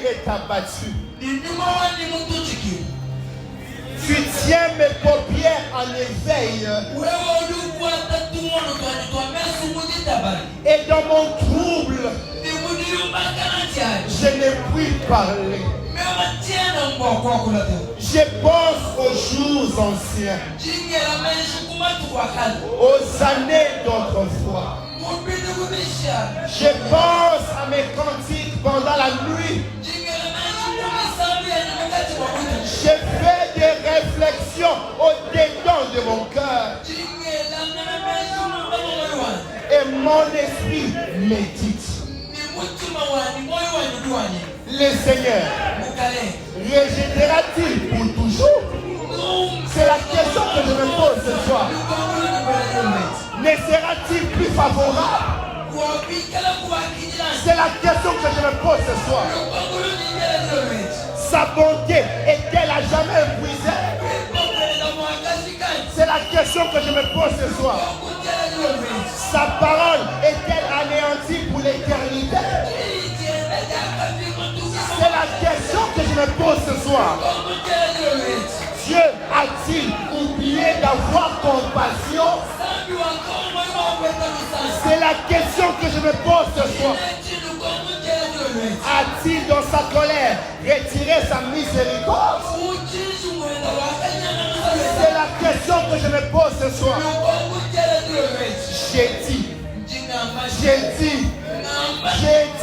mur est abattu. Tu tiens mes paupières en éveil. Et dans mon trouble, je ne puis parler. Je pense aux jours anciens, aux années d'autrefois. Je pense à mes cantiques pendant la nuit. Je fais des réflexions au-dedans de mon cœur. Et mon esprit médite. Le Seigneur rejettera-t-il pour toujours? C'est la question que je me pose ce soir. Ne sera-t-il plus favorable? C'est la question que je me pose ce soir. Sa bonté est-elle à jamais épuisée? C'est la question que je me pose ce soir. Sa parole est-elle anéantie pour l'éternité? C'est la question que je me pose ce soir. Dieu a-t-il oublié d'avoir compassion? C'est la question que je me pose ce soir. A-t-il dans sa colère retiré sa miséricorde? C'est la question que je me pose ce soir. J'ai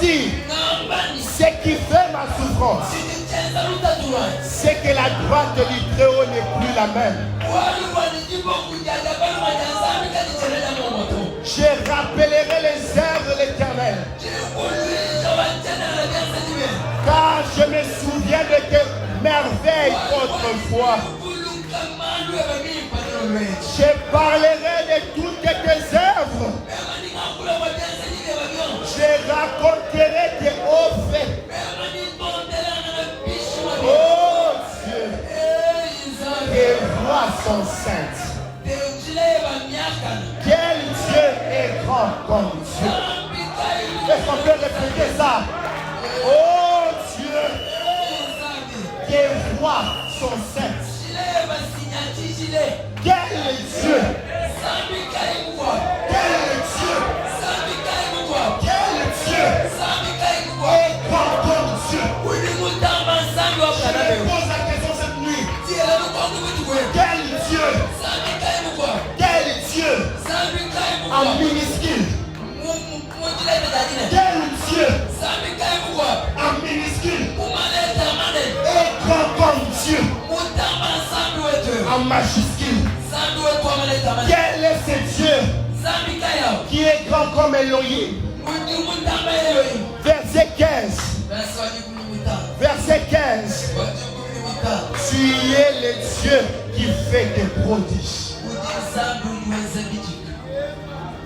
dit, ce qui fait ma souffrance, c'est que la droite du Très-Haut n'est plus la même. Je rappellerai les œuvres de l'Éternel, car je me souviens de tes merveilles autrefois. Je parlerai de toutes tes œuvres. Je raconterai tes hauts faits. Oh Dieu, tes voix sont saintes. Quel Dieu est grand comme Dieu. Est-ce qu'on peut répéter ça? Oh Dieu, tes voix sont saintes. Quel Dieu! Quel Dieu! Quel Dieu! Et grand comme Dieu! Je me pose la question cette nuit. Quel Dieu! Quel Dieu! En minuscule. Quel Dieu! En minuscule. Et grand comme Dieu. En majuscule. Quel est ce Dieu qui est grand comme Elohim? Verset 15. Verset 15. Tu es le Dieu qui fait des prodiges.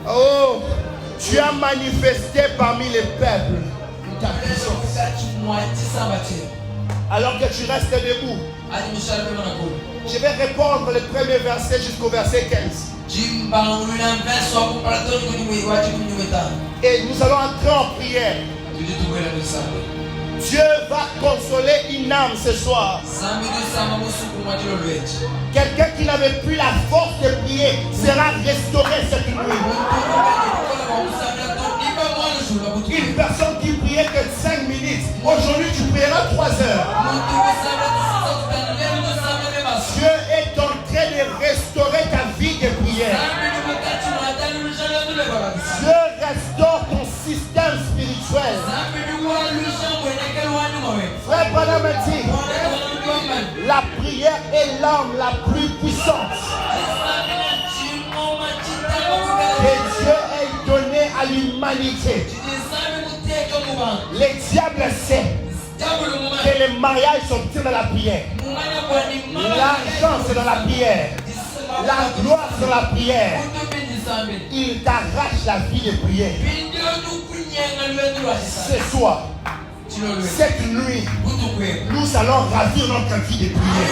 Oh, tu as manifesté parmi les peuples ta puissance. Alors que tu restes debout, je vais répondre le premier verset jusqu'au verset 15. Et nous allons entrer en prière. Dieu va consoler une âme ce soir. Quelqu'un qui n'avait plus la force de prier sera restauré cette nuit. Une personne qui priait que 5 minutes, aujourd'hui tu prieras 3 heures. Dieu est en train de restaurer ta vie de prière. Dieu restaure ton système spirituel. Frère Branham dit, la prière est l'arme la plus puissante que Dieu ait donnée à l'humanité. Les diables savent que les mariages sont dans la prière. L'argent c'est dans la prière. La gloire c'est dans la prière. Il t'arrache la vie de prière. Ce soir, cette nuit, nous allons ravir notre vie de prière.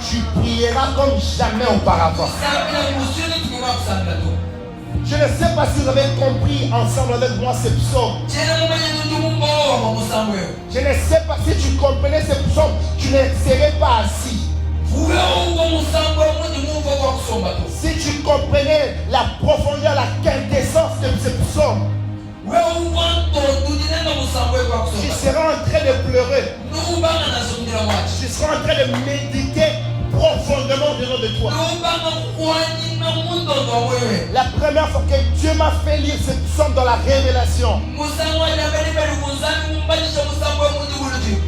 Tu prieras comme jamais auparavant. Je ne sais pas si vous avez compris ensemble avec moi ce psaume. Je ne sais pas si tu comprenais ce psaume, tu ne serais pas assis. Si tu comprenais la profondeur, la quintessence de ce psaume, tu seras en train de pleurer. Tu seras en train de méditer profondément devant de toi. La première fois que Dieu m'a fait lire ce psaume dans la révélation,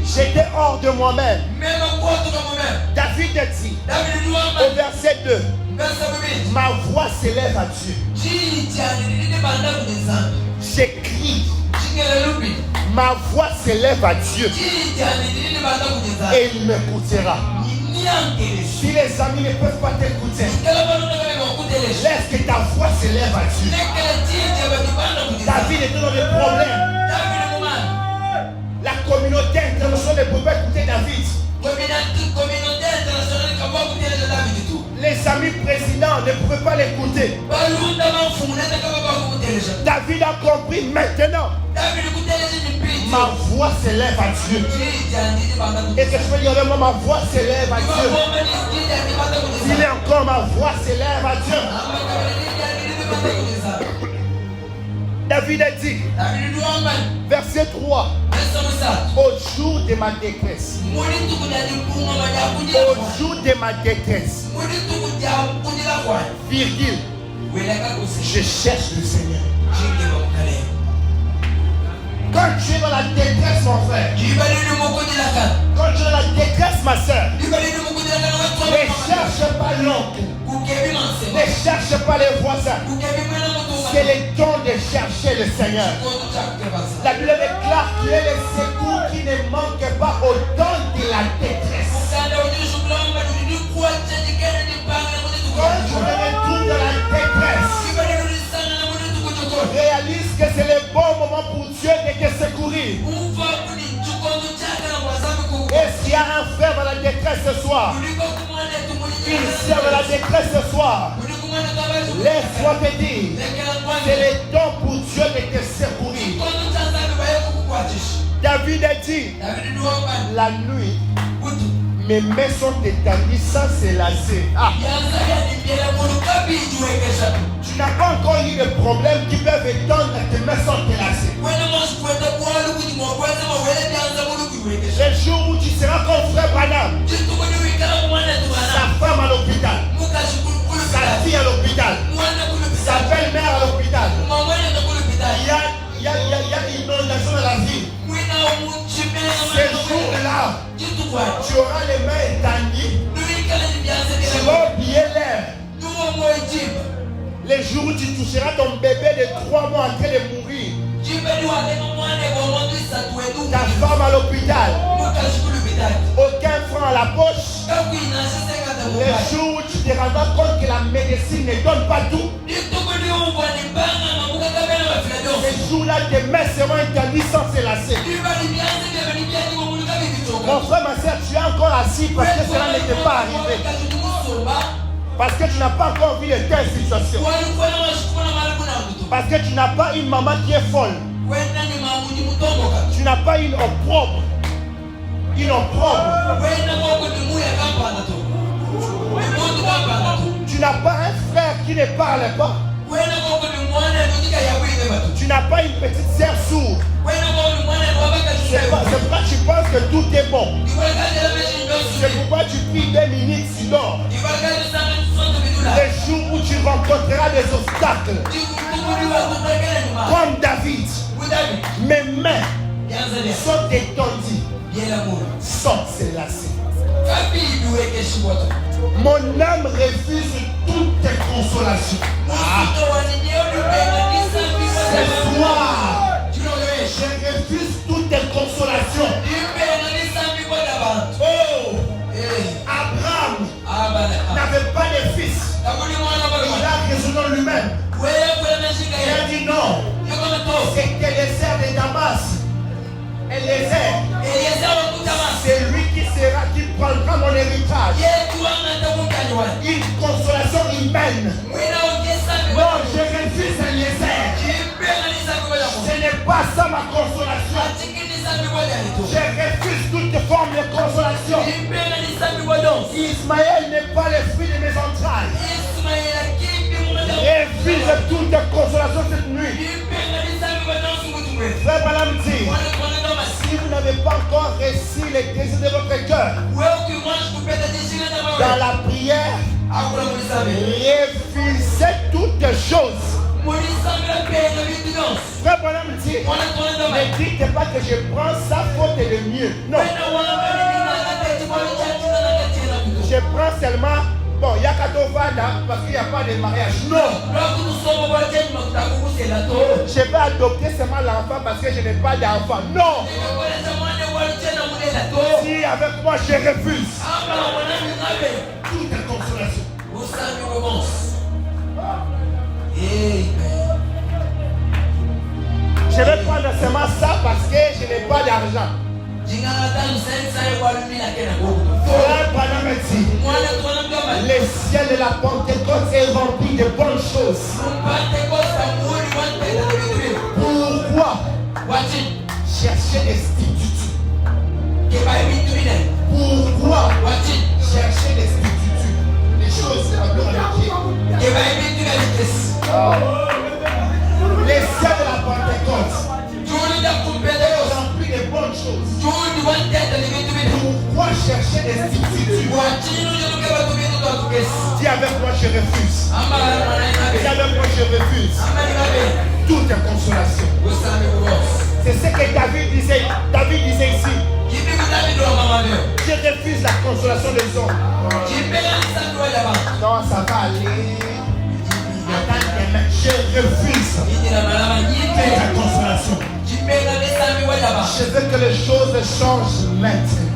j'étais hors de moi-même. David a dit au verset 2, ma voix s'élève à Dieu. J'écris, ma voix s'élève à Dieu et il m'écoutera. Si les amis ne peuvent pas t'écouter, laisse que ta voix s'élève à Dieu. David était dans des problèmes. La communauté internationale ne pouvait pas écouter David. Les amis présidents ne pouvaient pas l'écouter. David a compris maintenant. Ma voix s'élève à Dieu. Et que je peux dire vraiment, ma voix s'élève à Dieu. Il est encore, ma voix s'élève à Dieu. David a dit, verset 3, au jour de ma détresse, au jour de ma détresse, virgule, je cherche le Seigneur. Quand tu es dans la détresse, mon frère, quand tu es dans la détresse, ma soeur, ne cherche pas l'oncle, ne cherche pas les voisins. C'est le temps de chercher le Seigneur. La Bible déclare qu'il est le secours qui ne manque pas au temps de la détresse. Quand tu te retrouves dans la détresse, réalise que c'est le bon moment pour Dieu de te secourir. Est-ce qu'il y a un frère dans la détresse ce soir? Une sœur dans la détresse ce soir? Laisse-moi te dire, c'est le temps pour Dieu de te secourir. David a dit, la nuit, mes mains sont étendues sans se lasser. Ah. Tu n'as pas encore eu de problèmes qui peuvent étendre tes mains sans te lasser. Le jour où tu seras comme frère Branham, sa femme à l'hôpital, sa fille à l'hôpital, sa belle-mère à l'hôpital, il y a une inondation dans la ville. Ce jour-là, tu auras les mains étendues, tu vas oublier l'air. Les jours où tu toucheras ton bébé de 3 mois en train de mourir, ta femme à l'hôpital, aucun franc à la poche. Les jours où tu te rendras compte que la médecine ne donne pas tout, ces jours-là, tes mains seront étendues sans se lasser. Mon frère, ma soeur, tu es encore assis parce que cela n'était pas arrivé. Parce que tu n'as pas encore vu de telles situations. Parce que tu n'as pas une maman qui est folle. Tu n'as pas une opprobre. Une opprobre. Tu n'as pas un frère qui ne parle pas. Tu n'as pas une petite sœur sourde. C'est pourquoi tu penses que tout est bon. C'est pourquoi tu pries 2 minutes, tu dors. Les jours où tu rencontreras des obstacles, comme David, mes mains sont étendues sans se lasser. Mon âme refuse toute consolation. Ce soir, je refuse toute consolation. Oh, Abraham n'avait pas de fils. Il a raisonné en lui-même. Il a dit non. C'était les serfs de Damas. Eliezer, c'est lui qui prendra mon héritage. Une consolation humaine. Non, je refuse Je refuse toute forme de consolation. Ismaël n'est pas le fruit de mes entrailles. Refuse toute consolation cette nuit. Frère Branham dit, si vous n'avez pas encore reçu les désirs de votre cœur, dans la prière, refusez toutes choses. Frère Branham dit, ne dites pas que je prends sa faute et le mieux. Non. Je prends seulement, bon, il y a Katovada parce qu'il n'y a pas de mariage. Non. Je vais adopter seulement l'enfant parce que je n'ai pas d'enfant. Non. Si avec moi je refuse toute consolation. Je vais prendre seulement ça parce que je n'ai pas d'argent. Frère Branham dit, le ciel de la Pentecôte est rempli de bonnes choses. Pourquoi chercher des substituts? Pourquoi chercher des substituts? Les choses à glorifier. Le ciel de la Pentecôte est rempli de bonnes choses. Pourquoi chercher des substituts? Dis avec moi je refuse. Dis avec moi je refuse toute consolation. C'est ce que David disait. David disait ici, je refuse la consolation des hommes. Non, ça va aller. Je refuse la consolation. Je veux que les choses changent maintenant.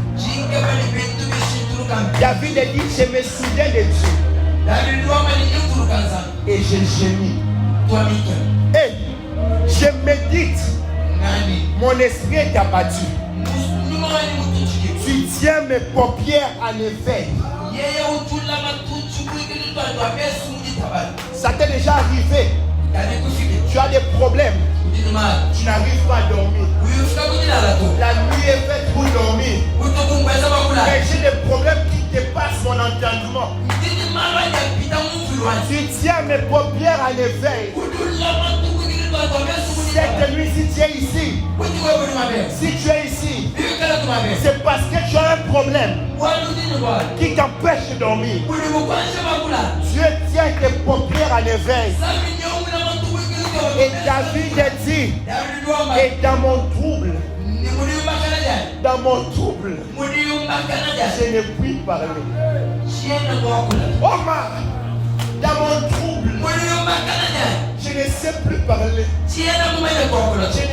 David a dit, je me souviens de Dieu et je gémis. Et je médite, mon esprit est abattu. Tu tiens mes paupières en éveil. Ça t'est déjà arrivé. Tu as des problèmes. Tu n'arrives pas à dormir. La nuit est faite pour dormir. Mais j'ai des problèmes qui dépassent mon entendement. Tu tiens mes paupières en éveil. Cette nuit, si tu es ici, c'est parce que tu as un problème qui t'empêche de dormir. Dieu tient tes paupières en éveil. Et David a dit, et dans mon trouble, je ne puis parler. Oh ma, dans mon trouble, je ne sais plus parler. Je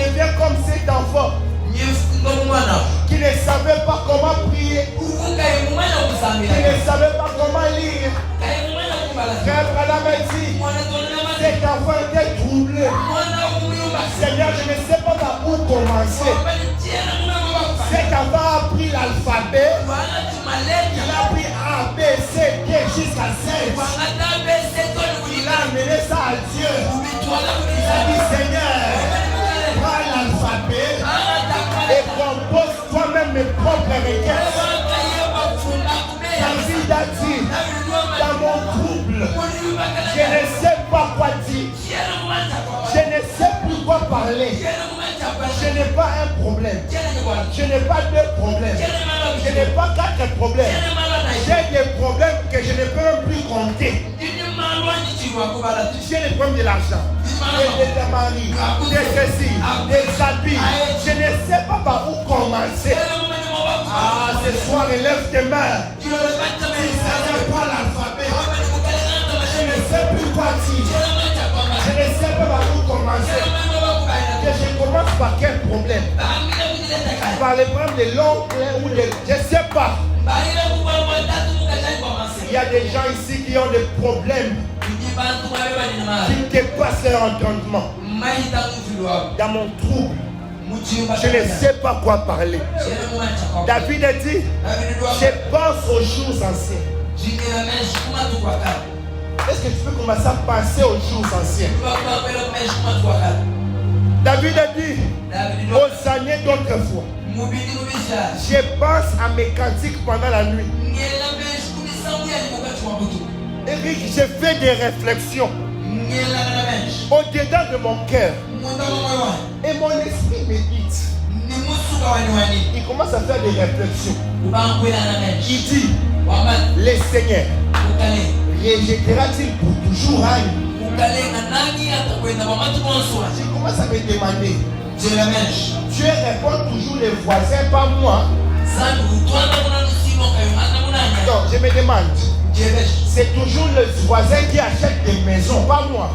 deviens comme cet enfant qui ne savait pas comment prier, qui ne savait pas comment lire. Frère Branham a dit, cet enfant était troublé. Seigneur, je ne sais pas par où commencer. Cet enfant a appris l'alphabet. Il a appris A, B, C, D jusqu'à Z. Il a amené ça à Dieu. Il a dit, Seigneur, prends l'alphabet et compose toi-même mes propres requêtes. David a dit, dans mon trouble, je ne sais pas quoi dire. Je ne sais plus quoi parler. Je n'ai pas un problème. Je n'ai pas deux problèmes. Je n'ai pas quatre problèmes. J'ai des problèmes que je ne peux même plus compter. J'ai les problèmes de l'argent, de mari, de ceci, des habits. Je ne sais pas par où commencer. Ah, ce soir, élève tes mains. Si ça n'est pas l'alphabet, je ne sais plus quoi dire. Je ne sais pas par où commencer. Que je commence par quel problème? Par les problèmes de l'oncle ou de... Je ne sais pas. Il y a des gens ici qui ont des problèmes qui dépassent leur entendement. Dans mon trouble, je ne sais pas quoi parler. David a dit, je pense aux jours anciens. Est-ce que tu peux commencer à penser aux jours anciens? David a dit aux années d'autrefois, je pense à mes cantiques pendant la nuit. Eric, j'ai fait des réflexions au-dedans de mon cœur. Et mon esprit médite. Il commence à faire des réflexions. Il dit, le Seigneur rejettera-t-il pour toujours Je commence à me demander. Dieu répond toujours les voisins, pas moi. Donc je me demande. C'est toujours le voisin qui achète des maisons, pas moi.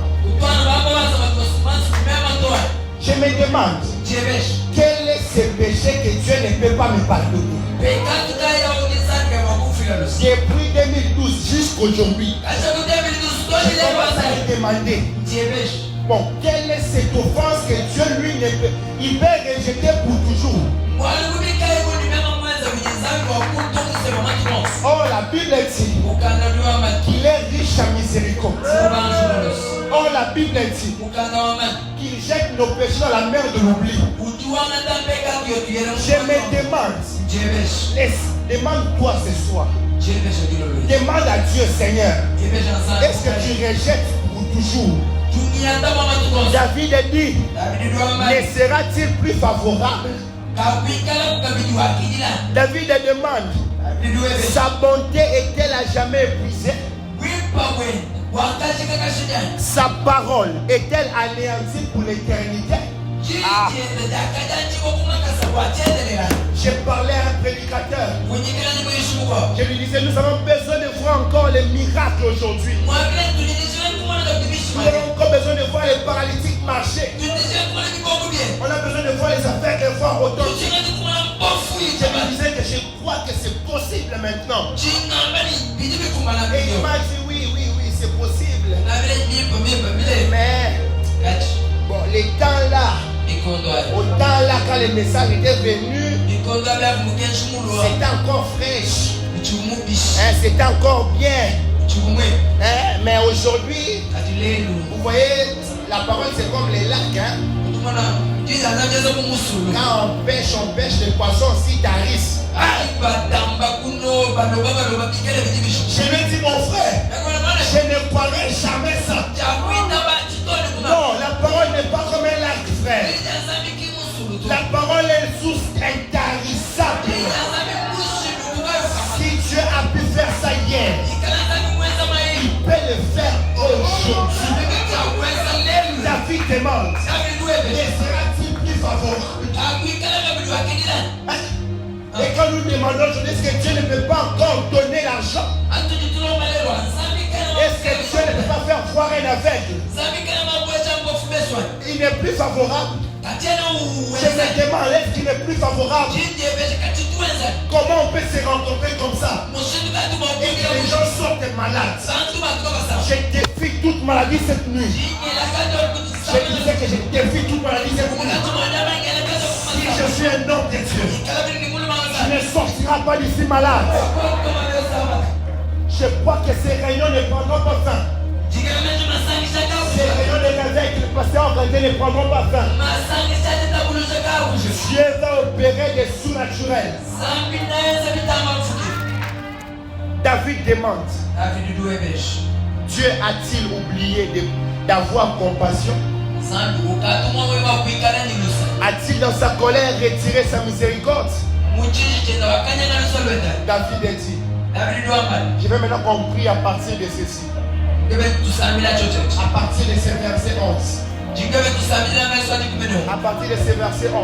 Je me demande. Quel est ce péché que Dieu ne peut pas me pardonner? Depuis 2012 jusqu'aujourd'hui, je commence à me demander. Bon, quelle est cette offense que Dieu lui ne peut, il peut rejeter pour toujours? Oh, la Bible dit qu'il est riche en miséricorde. Oh, la Bible dit qu'il jette nos péchés dans la mer de l'oubli. Je me demande, demande-toi ce soir. Demande à Dieu, Seigneur, est-ce que tu rejettes pour toujours? David a dit, ne sera-t-il plus favorable? David demande, sa bonté est-elle à jamais épuisée? Sa parole est-elle anéantie pour l'éternité? Ah. J'ai parlé à un prédicateur. Je lui disais, nous avons besoin de voir encore les miracles aujourd'hui. Nous avons encore besoin de voir les paralytiques marcher. On a besoin de voir les affaires de voir authentiques. Je lui disais que je crois que c'est possible maintenant. Et il m'a dit oui, c'est possible. Mais bon, les temps là, au temps là, quand le message était venu, c'était encore fraîche. C'était encore bien. Mais aujourd'hui, vous voyez, la parole c'est comme les lacs. Quand on pêche les poissons si tarissent. Je lui dis mon frère, je ne croirai jamais ça. Non, la parole n'est pas comme un lac, frère. La parole est une source intarissable. Si Dieu a pu faire ça hier, il peut le faire aujourd'hui. David demande, ne sera-t-il plus favorable? Et quand nous demandons aujourd'hui, est-ce que Dieu ne peut pas encore donner l'argent? Est-ce que Dieu ne peut pas faire voir un aveugle? Il n'est plus favorable. Je me demande, est-ce qu'il n'est plus favorable? Comment on peut se rencontrer comme ça? Et que les gens sortent malades. Je défie toute maladie cette nuit. Je disais que je défie toute maladie cette nuit. Si je suis un homme de Dieu, je ne sortirai pas d'ici malade. Je crois que ces réunions ne prendront pas fin. Ces réunions de réveil que le pasteur organisé ne prendront pas fin. Dieu va opérer des sous-naturels. David demande, Dieu a-t-il oublié d'avoir compassion? A-t-il dans sa colère retiré sa miséricorde? David a dit, je vais maintenant compris à partir de ceci. À partir de ce verset 11. À partir de ce verset 11.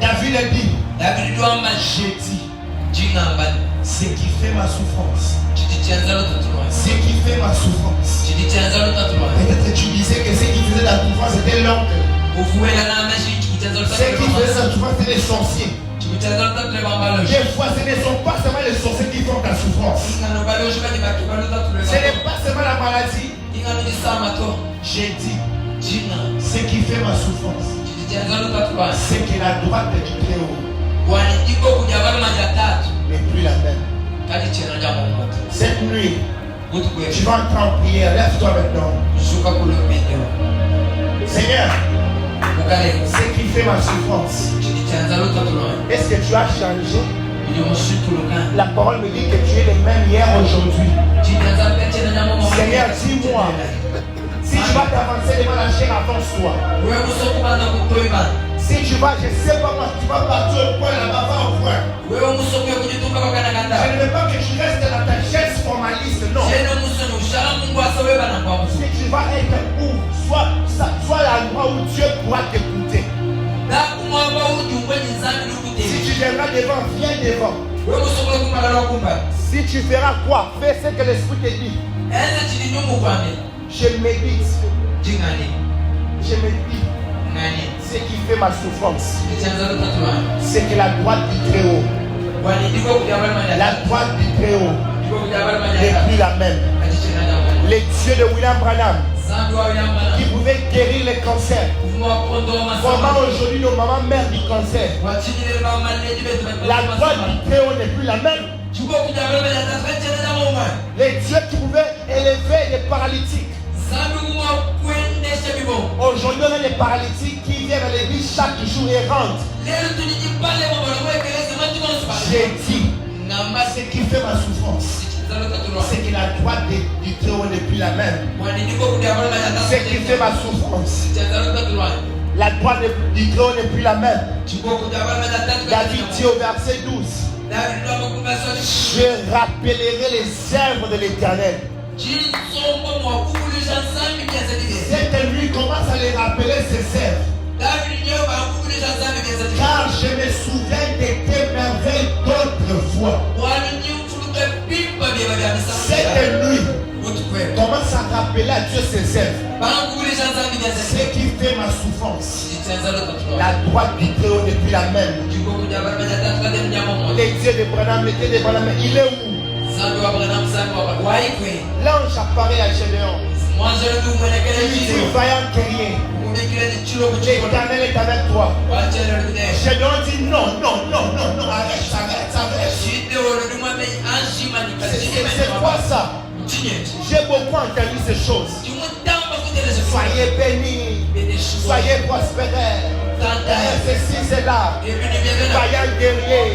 David a dit, j'ai dit, ce qui fait ma souffrance. Ce qui fait ma souffrance. Peut-être tu disais que ce qui faisait la souffrance c'était l'oncle. Ce qui faisait la souffrance c'était les sorciers. Des fois ce ne sont pas seulement les sorciers qui font ta souffrance. Ce n'est pas seulement la maladie. J'ai dit, ce qui fait ma souffrance, c'est que la droite du Très-Haut n'est plus la même. Cette nuit, tu vas entrer en prière. Lève-toi maintenant. Seigneur, fait ma souffrance. Est-ce que tu as changé? La parole me dit que tu es le même hier, aujourd'hui. Seigneur, dis-moi. Si tu vas t'avancer devant la chair, avance-toi. Si tu vas, je sais pas moi, tu vas partir au point là-bas, va au point. Je ne veux pas que tu restes dans ta chaise formaliste, non. Si tu vas être où, soit l'endroit où Dieu pourra t'écouter. Si tu viendras devant, viens devant. Si tu feras quoi, fais ce que l'Esprit te dit. Je médite. Je médite. Ce qui fait ma souffrance, c'est que la droite du Très-Haut, la droite du Très-Haut n'est plus la même. Les dieux de William Branham qui pouvaient guérir les cancers. Comment aujourd'hui nos mamans meurent du cancer? La droite du Très-Haut n'est plus la même. Les dieux qui pouvaient élever les paralytiques. Aujourd'hui, on a les paralytiques qui viennent à l'église chaque jour et rentrent. J'ai dit, ce qui fait ma souffrance, c'est que la droite du Très-Haut n'est plus la même. Ce qui fait ma souffrance, la droite du Très-Haut n'est plus la même. David dit au verset 12, je rappellerai les œuvres de l'Éternel. Cette nuit commence à les rappeler ses œuvres. Car je me souviens de tes merveilles d'autrefois. Cette nuit commence à rappeler à Dieu ses œuvres. Ce qui fait ma souffrance. La droite du Très-Haut n'est plus la même. Les dieux de Branham, les dieux de Branham, il est où? L'ange apparaît à Gédéon. Il dit, vaillant guerrier, l'Éternel est avec toi. Gédéon dit non, non, non, non, non, arrête. C'est quoi ça? J'ai beaucoup entendu ces choses. Soyez bénis, soyez prospères. Ceci, c'est là. Vaillant guerrier.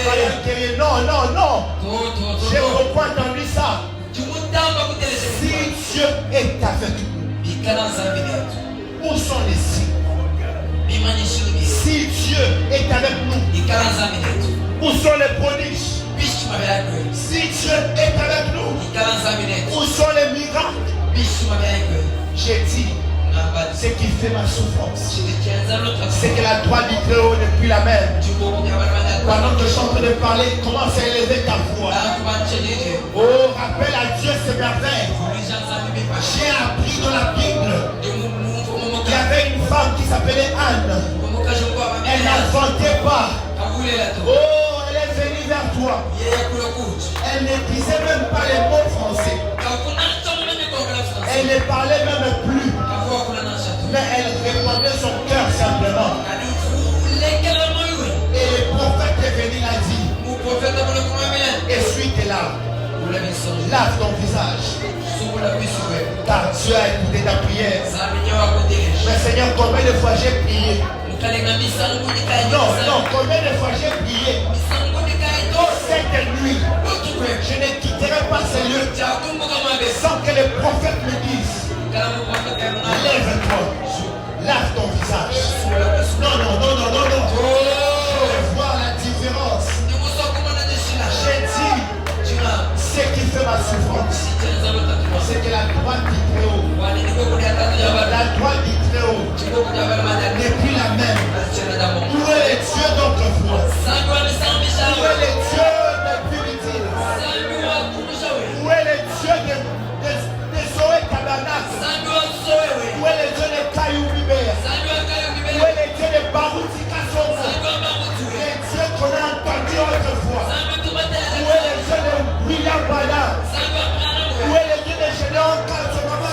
Vaillant guerrier. Non, non, non. J'ai beaucoup entendu ça. Si Dieu est avec nous, où sont les signes? Si Dieu est avec nous, où sont les prodiges? Si Dieu est avec nous, où sont les miracles? J'ai dit, ce qui fait ma souffrance, c'est que la droite du Très-Haut n'est plus la même. Pendant que je suis en train de parler, commence à élever ta voix. Oh, rappelle à Dieu ses merveilles. J'ai appris dans la Bible qu'il y avait une femme qui s'appelait Anne. Elle n'inventait pas. Oh, elle est venue vers toi. Elle ne disait même pas les mots français. Elle ne parlait même plus. Mais elle répondait son cœur simplement. Et le prophète est venu, l'a dit. Essuie tes larmes. Lave ton visage. Car Dieu a écouté ta prière. Mais Seigneur, combien de fois j'ai prié? Non, non, combien de fois j'ai prié? Cette nuit, je ne quitterai pas ce lieu sans que le prophète me dise, lève-toi, lave ton visage. Non, non, non, non, non, non. Je veux voir la différence. J'ai dit, ce qui fait ma souffrance, c'est que la droite du Très-Haut, la droite du Très-Haut n'est plus la même. Où est le Dieu d'autrefois? Où est le Dieu de Purity? Où est le Dieu de Zoé Tabernacle? Où est le Dieu de Caillou Bibert? Où est le Dieu de Barouti Kassomo? Le Dieu qu'on a entendu autrefois. Où est le Dieu de William Branham? Où est le Dieu de Gédéon Kalsomama?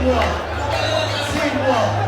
Dis-moi.